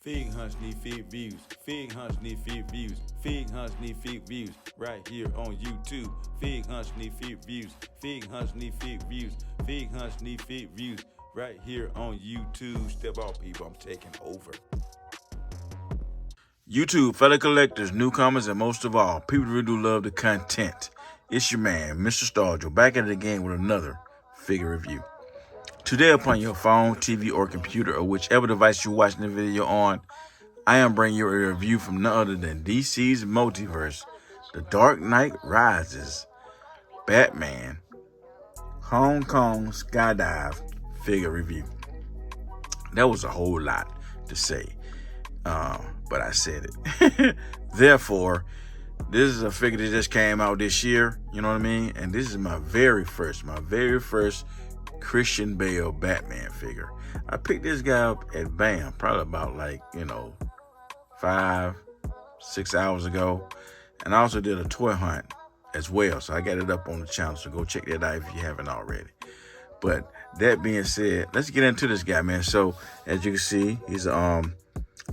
Fig hunts need fig views. Fig hunts need fig views. Fig hunts need fig views. Right here on YouTube. Fig hunts need fig views. Fig hunts need fig views. Fig hunts need fig views. Right here on YouTube. Step out, people. I'm taking over. YouTube, fellow collectors, newcomers, and most of all, people who really do love the content. It's your man, Mr. Stargell, back at it again with another figure review. Today, upon your phone, TV, or computer, or whichever device you're watching the video on, I am bringing you a review from none other than DC's Multiverse, The Dark Knight Rises, Batman, Hong Kong Skydive figure review. That was a whole lot to say, but I said it. Therefore, this is a figure that just came out this year, you know what I mean? And this is my very first Christian Bale Batman figure. I picked this guy up at BAM, probably about 5-6 hours ago. And I also did a toy hunt as well. So I got it up on the channel. So go check that out if you haven't already. But that being said, let's get into this guy, man. So as you can see, he's a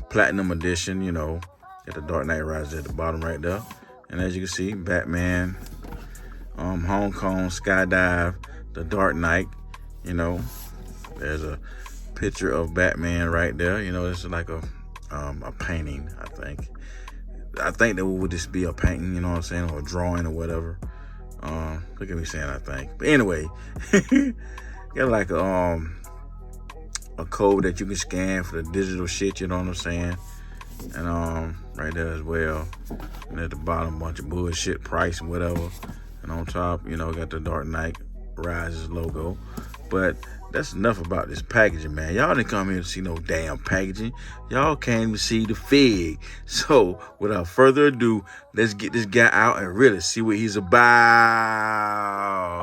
platinum edition, you know, got the Dark Knight Rises at the bottom right there. And as you can see, Batman, Hong Kong Skydive, the Dark Knight, you know, there's a picture of Batman right there. You know, it's like a painting, I think. I think that would just be a painting, you know what I'm saying, or a drawing or whatever. Look at me saying I think. But anyway, got like a code that you can scan for the digital shit, you know what I'm saying? And right there as well. And at the bottom, a bunch of bullshit price and whatever. And on top, you know, got the Dark Knight Rises logo. But that's enough about this packaging, man. Y'all didn't come here to see no damn packaging. Y'all came to see the fig. So, without further ado, let's get this guy out and really see what he's about.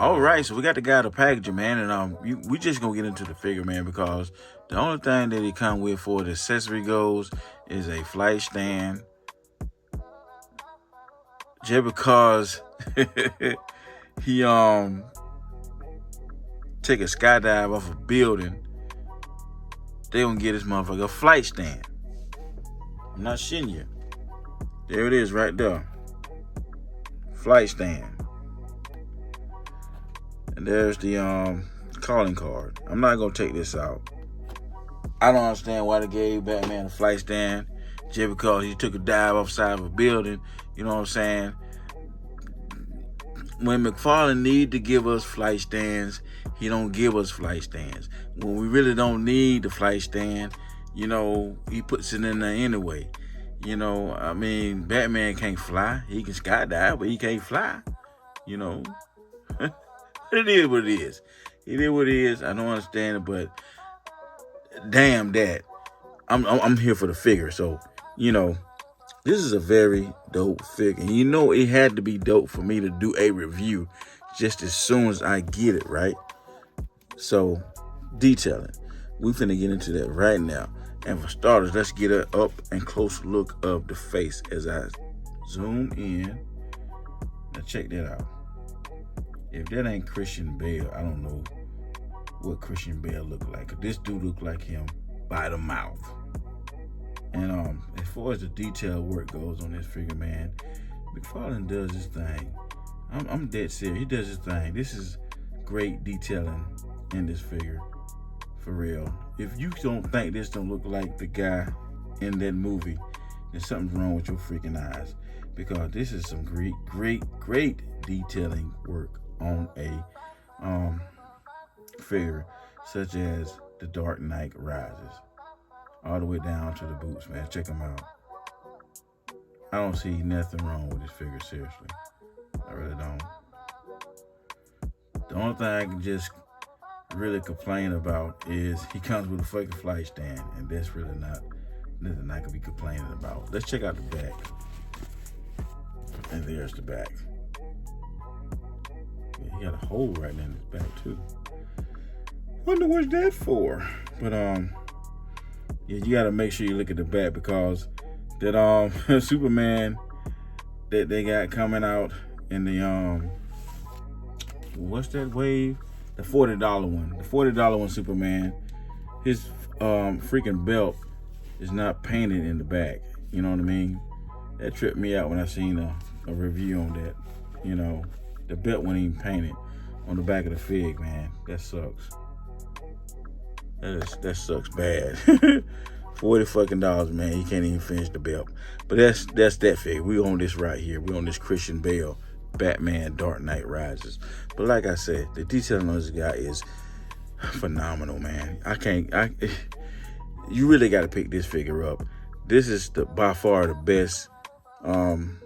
All right, so we got the guy, the packaging, man. And we just gonna get into the figure, man, because the only thing that he come with for the accessory goes is a flight stand. Just because he take a skydive off a building, they gonna get this motherfucker a flight stand. I'm not shitting you. There it is right there. Flight stand. And there's the calling card. I'm not gonna take this out. I don't understand why they gave Batman a flight stand just because he took a dive off the side of a building. You know what I'm saying? When McFarlane need to give us flight stands, he don't give us flight stands. When we really don't need the flight stand, you know, he puts it in there anyway. You know, I mean, Batman can't fly. He can skydive, but he can't fly. You know, it is what it is. It is what it is. I don't understand it, but damn that. I'm here for the figure. So, you know, this is a very dope figure. You know it had to be dope for me to do a review just as soon as I get it, right? So, detailing. We finna get into that right now. And for starters, let's get an up and close look of the face as I zoom in. Now check that out. If that ain't Christian Bale, I don't know what Christian Bale look like. This dude look like him by the mouth. And as far as the detail work goes on this figure, man, McFarlane does his thing. I'm dead serious. He does his thing. This is great detailing in this figure, for real. If you don't think this don't look like the guy in that movie, then something's wrong with your freaking eyes. Because this is some great detailing work on a figure such as the Dark Knight Rises. All the way down to the boots, man. Check them out. I don't see nothing wrong with this figure, seriously. I really don't. The only thing I can just really complain about is he comes with a fucking flight stand, and that's really not nothing I can be complaining about. Let's check out the back. And there's the back. Yeah, he got a hole right in his back, too. Wonder what's that for? But, yeah, you gotta make sure you look at the back because that Superman that they got coming out in the what's that wave? The $40 one. The $40 one Superman. His freaking belt It's not painted in the back. You know what I mean? That tripped me out when I seen a review on that. You know, the belt wasn't even painted on the back of the fig, man. That sucks. That sucks bad. $40 man. He can't even finish the belt. But that's that fig. We on this right here. We on this Christian Bale, Batman, Dark Knight Rises. But like I said, the detailing on this guy is phenomenal, man. You really got to pick this figure up. This is by far the best. And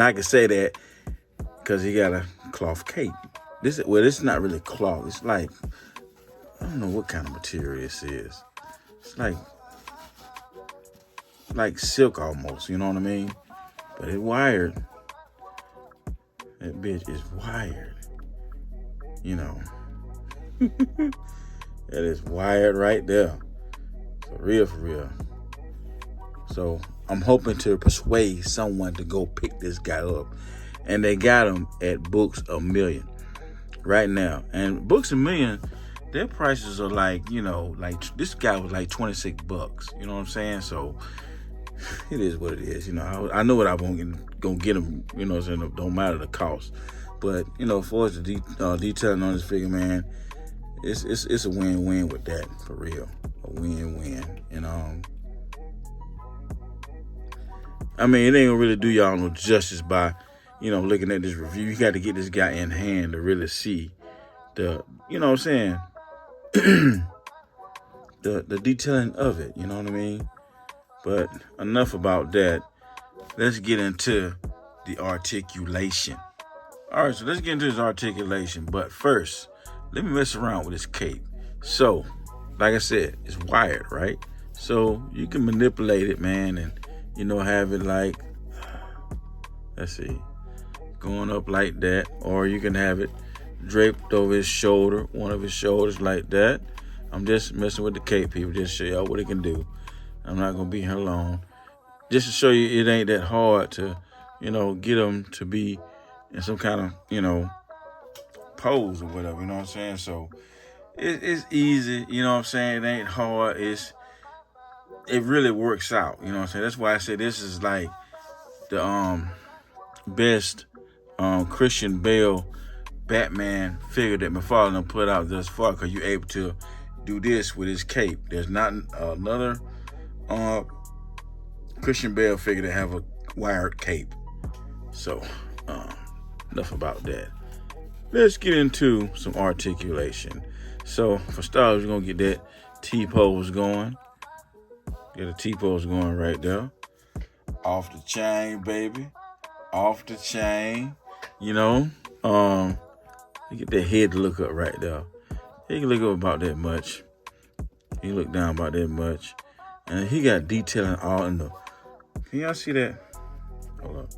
I can say that because he got a cloth cape. This is not really cloth. It's like, I don't know what kind of material this is. It's like silk almost, you know what I mean? But it's wired. That bitch is wired. You know. That is wired right there. For real. So I'm hoping to persuade someone to go pick this guy up. And they got him at Books A Million right now. And Books A Million, their prices are like, like this guy was like $26. You know what I'm saying? So it is what it is. I know what I'm gonna get him. You know what I'm saying? Don't matter the cost. But for us the detailing on this figure, man, it's a win-win with that, for real. A win-win. And I mean, it ain't gonna really do y'all no justice by looking at this review. You got to get this guy in hand to really see the, you know what I'm saying, the detailing of it, you know what I mean? But enough about that. Let's get into the articulation. All right, so let's get into this articulation. But first, let me mess around with this cape. So, like I said, it's wired, right? So you can manipulate it, man, and have it like, let's see, going up like that, or you can have it draped over his shoulder, one of his shoulders like that. I'm just messing with the cape, people, just to show y'all what it can do. I'm not gonna be here long. Just to show you it ain't that hard to, get them to be in some kind of, pose or whatever, you know what I'm saying? So it's easy, you know what I'm saying? It ain't hard. It really works out, you know what I'm saying? That's why I say this is like the best Christian Bale Batman figure that my father done put out thus far, because you're able to do this with his cape. There's not another Christian Bale figure that have a wired cape. So enough about that. Let's get into some articulation. So for starters, we're gonna get that T-pose going. Get a T-pose going right there. Off the chain, baby. Off the chain. You get that head to look up right there. He can look up about that much. He look down about that much. And he got detailing all in the... Can y'all see that? Hold up.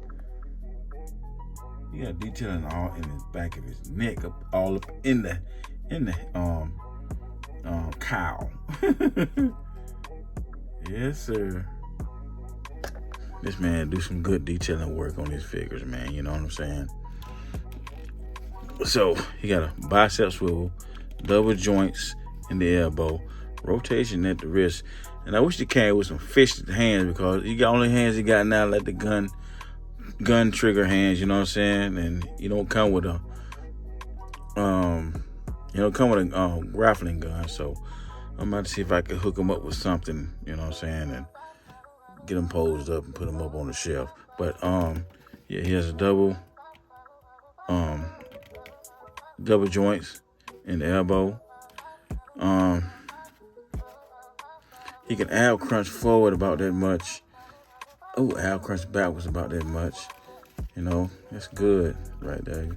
He got detailing all in the back of his neck, all up in the cowl. Yes, sir. This man do some good detailing work on his figures, man. You know what I'm saying? So he got a bicep swivel, double joints in the elbow, rotation at the wrist. And I wish he came with some fisted hands, because he got only hands he got now like the gun trigger hands, you know what I'm saying? And you don't come with a grappling gun. So I'm about to see if I can hook him up with something, you know what I'm saying, and get him posed up and put him up on the shelf. But yeah, he has a double joints in the elbow. He can ab crunch forward about that much. Oh, ab crunch backwards about that much. That's good right there.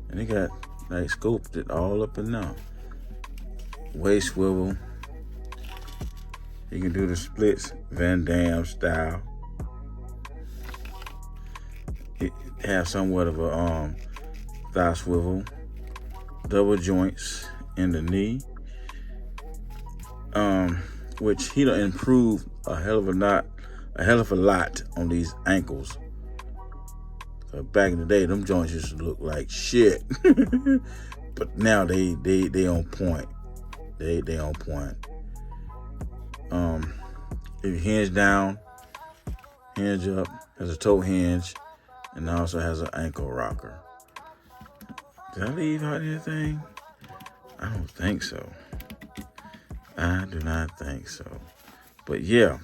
And he got like scoped it all up and down. Waist swivel. He can do the splits, Van Damme style. He have somewhat of a thigh swivel, double joints in the knee, which he done improved a hell of a lot on these ankles. Back in the day, them joints used to look like shit, but now they on point. They on point. It hinge down, hinge up, has a toe hinge, and also has an ankle rocker. Did I leave out anything? I don't think so. I do not think so. But yeah,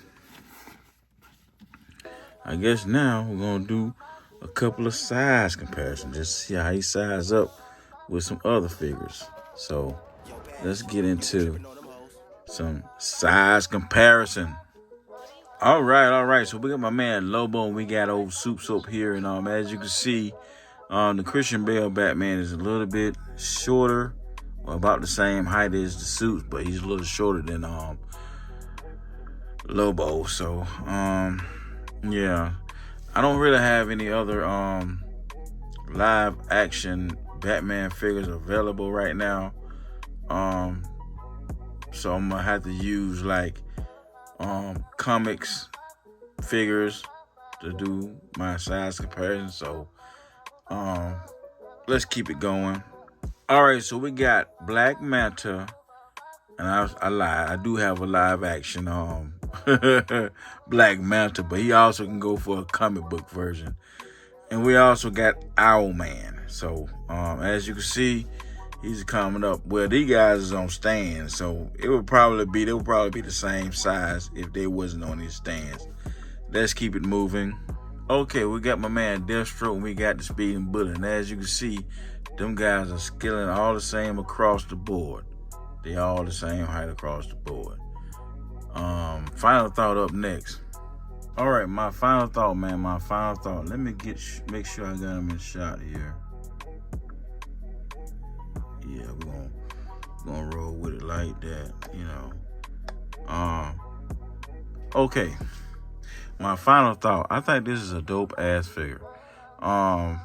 I guess now we're going to do a couple of size comparisons, just to see how he size up with some other figures. So let's get into some size comparison. All right. So we got my man Lobo, and we got old Soup Soap here. And as you can see, the Christian Bale Batman is a little bit shorter, or about the same height as the suits, but he's a little shorter than Lobo. So yeah, I don't really have any other live action Batman figures available right now. So I'm gonna have to use like comics figures to do my size comparison. So let's keep it going. All right, so we got Black Manta, and I lied. I do have a live action Black Manta, but he also can go for a comic book version. And we also got Owlman. So as you can see, he's coming up. Well, these guys is on stands, so they would probably be the same size if they wasn't on these stands. Let's keep it moving. Okay, we got my man Deathstroke, and we got the Speeding Bullet. And as you can see, them guys are scaling all the same across the board. They all the same height across the board. Final thought up next. All right, my final thought, man. Let me make sure I got him in shot here. Yeah, we're gonna roll with it like that, you know. Okay. My final thought. I think this is a dope ass figure.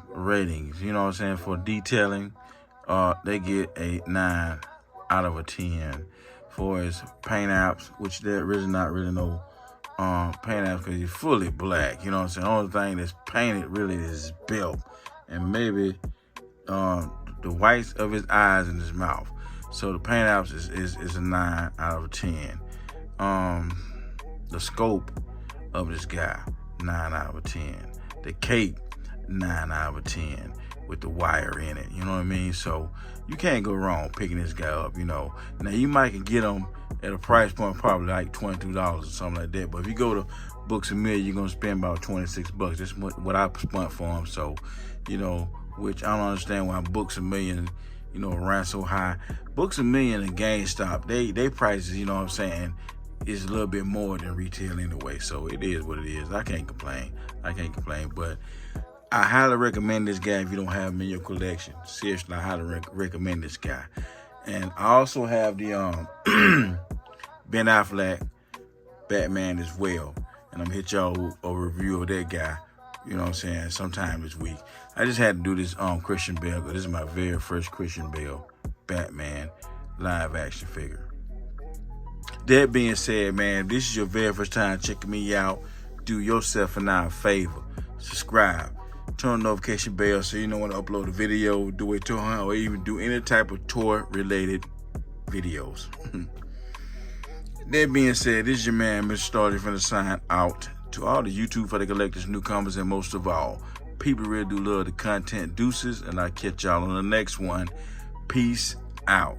Ratings, you know what I'm saying, for detailing, they get a 9 out of a 10. For his paint apps, which there is not really no paint apps because he's fully black. You know what I'm saying? The only thing that's painted really is his belt and maybe the whites of his eyes and his mouth. So the paint apps is a 9 out of a 10. The scope of this guy, 9 out of a 10. The cape, 9 out of a 10 with the wire in it. You know what I mean? So you can't go wrong picking this guy up, you know. Now you might can get him at a price point probably like $22 or something like that. But if you go to Books A Million, you're gonna spend about $26. That's what I spent for him. So, you know, which I don't understand why Books A Million, you know, ran so high. Books A Million and GameStop, they prices, you know what I'm saying, is a little bit more than retail anyway. So it is what it is. I can't complain. But I highly recommend this guy if you don't have him in your collection. Seriously, I highly recommend this guy. And I also have the Ben Affleck Batman as well. And I'm gonna hit y'all a review of that guy, you know what I'm saying, sometime this week. I just had to do this Christian Bale because this is my very first Christian Bale Batman live action figure. That being said, man, if this is your very first time checking me out, do yourself and I a favor. Subscribe. Turn on the notification bell so you know when I upload a video, do a tour hunt, or even do any type of tour-related videos. That being said, this is your man, Mr. Stardy, finna sign out. To all the YouTube for the collectors, newcomers, and most of all, people really do love the content. Deuces, and I'll catch y'all on the next one. Peace out.